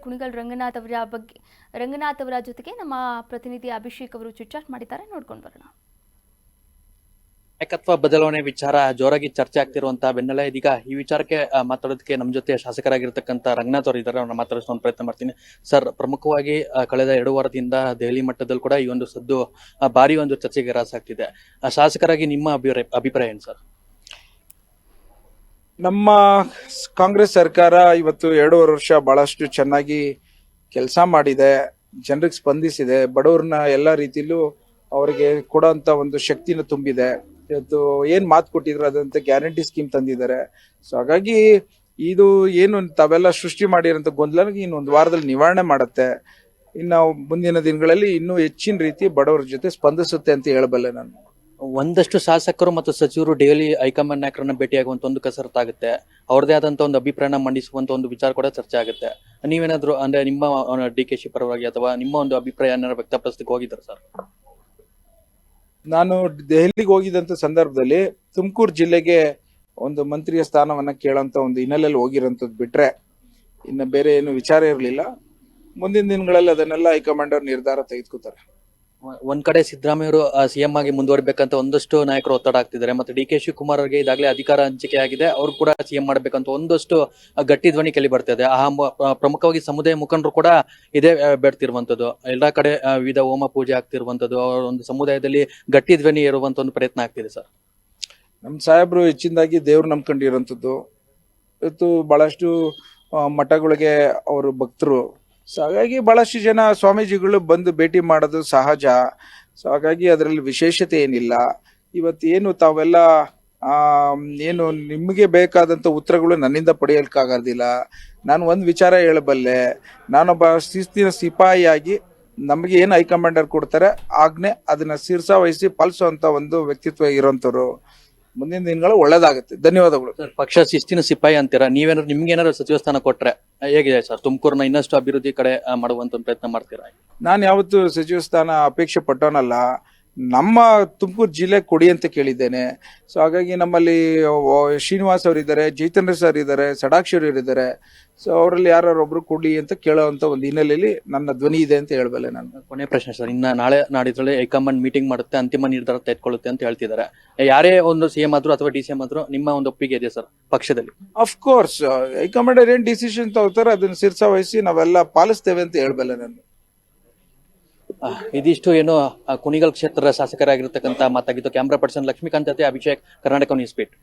ಕುಣಿಗಲ್ ರಂಗನಾಥ್ ಅವರ ಜೊತೆಗೆ ನಮ್ಮ ಪ್ರತಿನಿಧಿ ಅಭಿಷೇಕ್ ಅವರು ಚಿಟ್ಚಾಟ್ ಮಾಡಿದ್ದಾರೆ. ನೋಡ್ಕೊಂಡು ಬರೋಣ. ನಾಯಕತ್ವ ಬದಲಾವಣೆ ವಿಚಾರ ಜೋರಾಗಿ ಚರ್ಚೆ ಆಗ್ತಿರುವಂತಹ ಬೆನ್ನಲ್ಲೇ ಇದೀಗ ಈ ವಿಚಾರಕ್ಕೆ ಮಾತಾಡೋದಕ್ಕೆ ನಮ್ಮ ಜೊತೆ ಶಾಸಕರಾಗಿರ್ತಕ್ಕಂಥ ರಂಗನಾಥ್ ಅವರು ಇದ್ದಾರೆ. ಅವ್ರನ್ನ ಮಾತಾಡಿಸೋ ಪ್ರಯತ್ನ ಮಾಡ್ತೀನಿ. ಸರ್, ಪ್ರಮುಖವಾಗಿ ಕಳೆದ 2 ವಾರದಿಂದ ದೆಹಲಿ ಮಟ್ಟದಲ್ಲಿ ಕೂಡ ಈ ಒಂದು ಸದ್ದು ಭಾರಿ ಒಂದು ಚರ್ಚೆಗೆ ಗ್ರಾಸಾಗ್ತಿದೆ. ಶಾಸಕರಾಗಿ ನಿಮ್ಮ ಅಭಿಪ್ರಾಯ ಏನು ಸರ್? ನಮ್ಮ ಕಾಂಗ್ರೆಸ್ ಸರ್ಕಾರ ಇವತ್ತು 2.5 ವರ್ಷ ಬಹಳಷ್ಟು ಚೆನ್ನಾಗಿ ಕೆಲಸ ಮಾಡಿದೆ, ಜನರಿಗೆ ಸ್ಪಂದಿಸಿದೆ, ಬಡವರನ್ನ ಎಲ್ಲ ರೀತಿಲೂ ಅವರಿಗೆ ಕೊಡೋಂತ ಒಂದು ಶಕ್ತಿನ ತುಂಬಿದೆ. ಇವತ್ತು ಏನ್ ಮಾತು ಕೊಟ್ಟಿದ್ರು ಅದಂತ ಗ್ಯಾರಂಟಿ ಸ್ಕೀಮ್ ತಂದಿದ್ದಾರೆ. ಸೊ ಹಾಗಾಗಿ ಇದು ಏನು ತಾವೆಲ್ಲ ಸೃಷ್ಟಿ ಮಾಡಿರೋಂಥ ಗೊಂದಲ ಇನ್ನೊಂದು ವಾರದಲ್ಲಿ ನಿವಾರಣೆ ಮಾಡುತ್ತೆ. ಇನ್ನು ಮುಂದಿನ ದಿನಗಳಲ್ಲಿ ಇನ್ನೂ ಹೆಚ್ಚಿನ ರೀತಿ ಬಡವರ ಜೊತೆ ಸ್ಪಂದಿಸುತ್ತೆ ಅಂತ ಹೇಳಬಲ್ಲೆ ನಾನು. ಒಂದಷ್ಟು ಶಾಸಕರು ಮತ್ತು ಸಚಿವರು ಡೈಲಿ ಹೈಕಮಾಂಡ್ ನಾಯಕರನ್ನ ಭೇಟಿಯಾಗುವಂತ ಒಂದು ಕಸರತ್ತಾಗುತ್ತೆ. ಅವ್ರದೇ ಆದಂತ ಒಂದು ಅಭಿಪ್ರಾಯ ಮಂಡಿಸುವಂತ ಒಂದು ವಿಚಾರ ಕೂಡ ಚರ್ಚೆ ಆಗುತ್ತೆ. ನೀವೇನಾದ್ರು ಅಂದ್ರೆ ನಿಮ್ಮ DKC ಪರವಾಗಿ ಅಥವಾ ನಿಮ್ಮ ಒಂದು ಅಭಿಪ್ರಾಯ ಏನಾದ್ರು ವ್ಯಕ್ತಪಡಿಸಲಿಕ್ಕೆ ಹೋಗಿದ್ದಾರೆ ಸರ್? ನಾನು ದೆಹಲಿಗೆ ಹೋಗಿದ್ದಂತ ಸಂದರ್ಭದಲ್ಲಿ ತುಮಕೂರು ಜಿಲ್ಲೆಗೆ ಒಂದು ಮಂತ್ರಿಯ ಸ್ಥಾನವನ್ನ ಕೇಳೋಂತ ಒಂದು ಹಿನ್ನೆಲೆಯಲ್ಲಿ ಹೋಗಿರೋಂಥದ್ದು ಬಿಟ್ರೆ ಇನ್ನು ಬೇರೆ ಏನು ವಿಚಾರ ಇರಲಿಲ್ಲ. ಮುಂದಿನ ದಿನಗಳಲ್ಲಿ ಅದನ್ನೆಲ್ಲ ಹೈಕಮಾಂಡ್ ಅವ್ರ ನಿರ್ಧಾರ ತೆಗೆದುಕೊತಾರೆ. ಒಂದ್ ಕಡೆ ಸಿದ್ದರಾಮಯ್ಯವರು CM ಆಗಿ ಮುಂದುವರಿಬೇಕಂತ ಒಂದಷ್ಟು ನಾಯಕರು ಒತ್ತಡ ಆಗ್ತಿದ್ದಾರೆ. ಮತ್ತೆ DK ಶಿವಕುಮಾರ್ ಅವರಿಗೆ ಈಗಾಗಲೇ ಅಧಿಕಾರ ಹಂಚಿಕೆ ಆಗಿದೆ, ಅವ್ರು ಕೂಡ CM ಮಾಡ್ಬೇಕಂತ ಒಂದಷ್ಟು ಗಟ್ಟಿ ಧ್ವನಿ ಕೇಳಿ ಬರ್ತಾ ಇದೆ. ಪ್ರಮುಖವಾಗಿ ಸಮುದಾಯ ಮುಖಂಡರು ಕೂಡ ಇದೇ ಬೇಡ್ತಿರುವಂತದ್ದು. ಎಲ್ಲಾ ಕಡೆ ವಿವಿಧ ಹೋಮ ಪೂಜೆ ಆಗ್ತಿರುವಂತದ್ದು, ಅವರ ಒಂದು ಸಮುದಾಯದಲ್ಲಿ ಗಟ್ಟಿ ಧ್ವನಿ ಇರುವಂತ ಒಂದು ಪ್ರಯತ್ನ ಆಗ್ತಿದೆ ಸರ್. ನಮ್ಮ ಸಾಹೇಬರು ಹೆಚ್ಚಿನದಾಗಿ ದೇವ್ರು ನಂಬ್ಕೊಂಡಿರೋಂಥದ್ದು. ಇವತ್ತು ಬಹಳಷ್ಟು ಮಠಗಳಿಗೆ ಅವರು ಭಕ್ತರು. ಸೊ ಹಾಗಾಗಿ ಬಹಳಷ್ಟು ಜನ ಸ್ವಾಮೀಜಿಗಳು ಬಂದು ಭೇಟಿ ಮಾಡೋದು ಸಹಜ. ಸೊ ಹಾಗಾಗಿ ಅದರಲ್ಲಿ ವಿಶೇಷತೆ ಏನಿಲ್ಲ. ಇವತ್ತೇನು ತಾವೆಲ್ಲ ಏನು ನಿಮಗೆ ಬೇಕಾದಂತ ಉತ್ತರಗಳು ನನ್ನಿಂದ ಪಡೆಯಲಿಕ್ಕಾಗೋದಿಲ್ಲ. ನಾನು ಒಂದು ವಿಚಾರ ಹೇಳಬಲ್ಲೆ, ನಾನೊಬ್ಬ ಶಿಸ್ತಿನ ಸಿಪಾಯಿಯಾಗಿ ನಮಗೆ ಏನು ಹೈಕಮಾಂಡರ್ ಕೊಡ್ತಾರೆ ಆಜ್ಞೆ ಅದನ್ನ ಶಿರಸಾವಹಿಸಿ ಪಾಲಿಸುವಂತ ಒಂದು ವ್ಯಕ್ತಿತ್ವ ಇರೋಂಥವ್ರು. ಮುಂದಿನ ದಿನಗಳು ಒಳ್ಳೇದಾಗುತ್ತೆ. ಧನ್ಯವಾದಗಳು. ಪಕ್ಷ ಶಿಸ್ತಿನ ಸಿಪಾಯಿ ಅಂತೀರಾ, ನೀವೇನಾದ್ರು ನಿಮ್ಗೆ ಏನಾದ್ರು ಸಚಿವ ಸ್ಥಾನ ಕೊಟ್ರೆ ಹೇಗಿದೆ ಸರ್? ತುಮಕೂರನ್ನ ಇನ್ನಷ್ಟು ಅಭಿವೃದ್ಧಿ ಕಡೆ ಮಾಡುವಂತ ಪ್ರಯತ್ನ ಮಾಡ್ತೀರಾ? ನಾನು ಯಾವತ್ತು ಸಚಿವ ಸ್ಥಾನ ಅಪೇಕ್ಷೆ ಪಟ್ಟವನಲ್ಲ. ನಮ್ಮ ತುಮಕೂರು ಜಿಲ್ಲೆ ಕೊಡಿ ಅಂತ ಕೇಳಿದ್ದೇನೆ. ಸೊ ಹಾಗಾಗಿ ನಮ್ಮಲ್ಲಿ ಶ್ರೀನಿವಾಸ್ ಅವರಿದ್ದಾರೆ, ಜೈತನ್ಯ ಸರ್ ಇದ್ದಾರೆ, ಸಡಾಕ್ಷರಿ ಇದ್ದಾರೆ. ಸೊ ಅವರಲ್ಲಿ ಯಾರೊಬ್ರು ಕೊಡಿ ಅಂತ ಕೇಳೋವಂತ ಒಂದು ಹಿನ್ನೆಲೆಯಲ್ಲಿ ನನ್ನ ಧ್ವನಿ ಇದೆ ಅಂತ ಹೇಳಬಲ್ಲೆ ನಾನು. ಕೊನೆ ಪ್ರಶ್ನೆ ಸರ್, ಇನ್ನ ನಾಳೆ ನಾಡಿದ್ರಲ್ಲಿ ಹೈಕಮಾಂಡ್ ಮೀಟಿಂಗ್ ಮಾಡುತ್ತೆ, ಅಂತಿಮ ನಿರ್ಧಾರ ತೆಗೆದುಕೊಳ್ಳುತ್ತೆ ಅಂತ ಹೇಳ್ತಿದ್ದಾರೆ. ಯಾರೇ ಒಂದು CM ಆದ್ರೂ ಅಥವಾ DCM ಆದ್ರೂ ನಿಮ್ಮ ಒಂದು ಒಪ್ಪಿಗೆ ಇದೆ ಸರ್ ಪಕ್ಷದಲ್ಲಿ? ಅಫ್ಕೋರ್ಸ್ ಹೈಕಮಾಂಡ್ ಏನ್ ಡಿಸಿಷನ್ ತಗೋತಾರೆ ಅದನ್ನ ಶಿರಸಾವಹಿಸಿ ನಾವೆಲ್ಲ ಪಾಲಿಸ್ತೇವೆ ಅಂತ ಹೇಳಬಲ್ಲೆ ನಾನು. ಇದಿಷ್ಟು ಏನು ಕುಣಿಗಲ್ ಕ್ಷೇತ್ರದ ಶಾಸಕರಾಗಿರ್ತಕ್ಕಂಥ ಮಾತಾಗಿದ್ದು. ಕ್ಯಾಮ್ರಾ ಪರ್ಸನ್ ಲಕ್ಷ್ಮೀಕಾಂತ್ ಜೊತೆ ಅಭಿಷೇಕ್, ಕರ್ನಾಟಕ ನ್ಯೂಸ್ ಬೀಟ್.